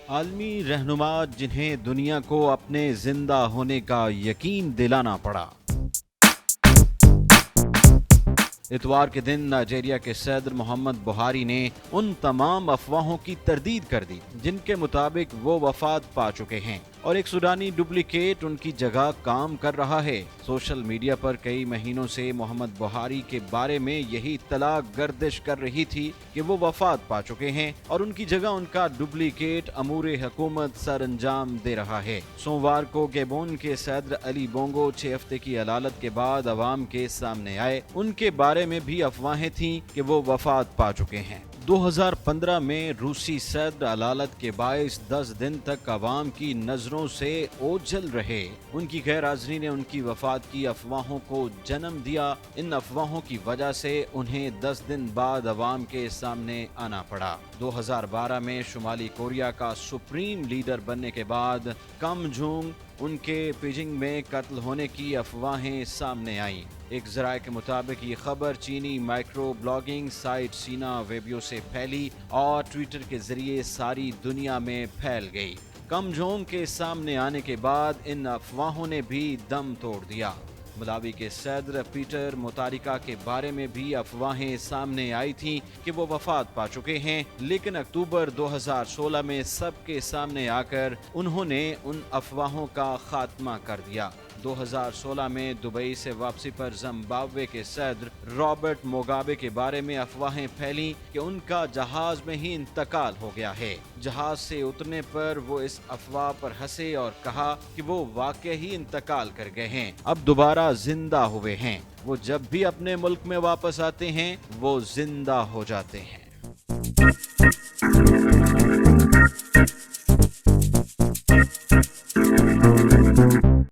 عالمی رہنما جنہیں دنیا کو اپنے زندہ ہونے کا یقین دلانا پڑا۔ اتوار کے دن نائجیریا کے صدر محمد بحاری نے ان تمام افواہوں کی تردید کر دی جن کے مطابق وہ وفات پا چکے ہیں اور ایک سوڈانی ڈپلیکیٹ ان کی جگہ کام کر رہا ہے۔ سوشل میڈیا پر کئی مہینوں سے محمد بحاری کے بارے میں یہی اطلاع گردش کر رہی تھی کہ وہ وفات پا چکے ہیں اور ان کی جگہ ان کا ڈپلیکیٹ امور حکومت سر انجام دے رہا ہے۔ سوموار کو گیبون کے صدر علی بونگو 6 ہفتے کی علالت کے بعد عوام کے سامنے آئے۔ ان کے بارے میں بھی افواہیں تھیں کہ وہ وفات پا چکے ہیں۔ 2015 میں روسی صدر علالت کے باعث 10 دن تک عوام کی نظروں سے اوجھل رہے۔ ان کی غیر حاضری نے ان کی وفات کی افواہوں کو جنم دیا۔ ان افواہوں کی وجہ سے انہیں 10 دن بعد عوام کے سامنے آنا پڑا۔ 2012 میں شمالی کوریا کا سپریم لیڈر بننے کے بعد کم جونگ ان کے بیجنگ میں قتل ہونے کی افواہیں سامنے آئیں۔ ایک ذرائع کے مطابق یہ خبر چینی مائکرو بلاگنگ سائٹ سینا ویبیو سے پھیلی اور ٹویٹر کے ذریعے ساری دنیا میں پھیل گئی۔ کم جونگ کے سامنے آنے کے بعد ان افواہوں نے بھی دم توڑ دیا۔ ملاوی کے صدر پیٹر متاریکا کے بارے میں بھی افواہیں سامنے آئی تھیں کہ وہ وفات پا چکے ہیں، لیکن اکتوبر 2016 میں سب کے سامنے آ کر انہوں نے ان افواہوں کا خاتمہ کر دیا۔ 2016 میں دبئی سے واپسی پر زمبابوے کے صدر رابرٹ موگابے کے بارے میں افواہیں پھیلیں کہ ان کا جہاز میں ہی انتقال ہو گیا ہے۔ جہاز سے اترنے پر وہ اس افواہ پر ہنسے اور کہا کہ وہ واقعی ہی انتقال کر گئے ہیں، اب دوبارہ زندہ ہوئے ہیں۔ وہ جب بھی اپنے ملک میں واپس آتے ہیں وہ زندہ ہو جاتے ہیں۔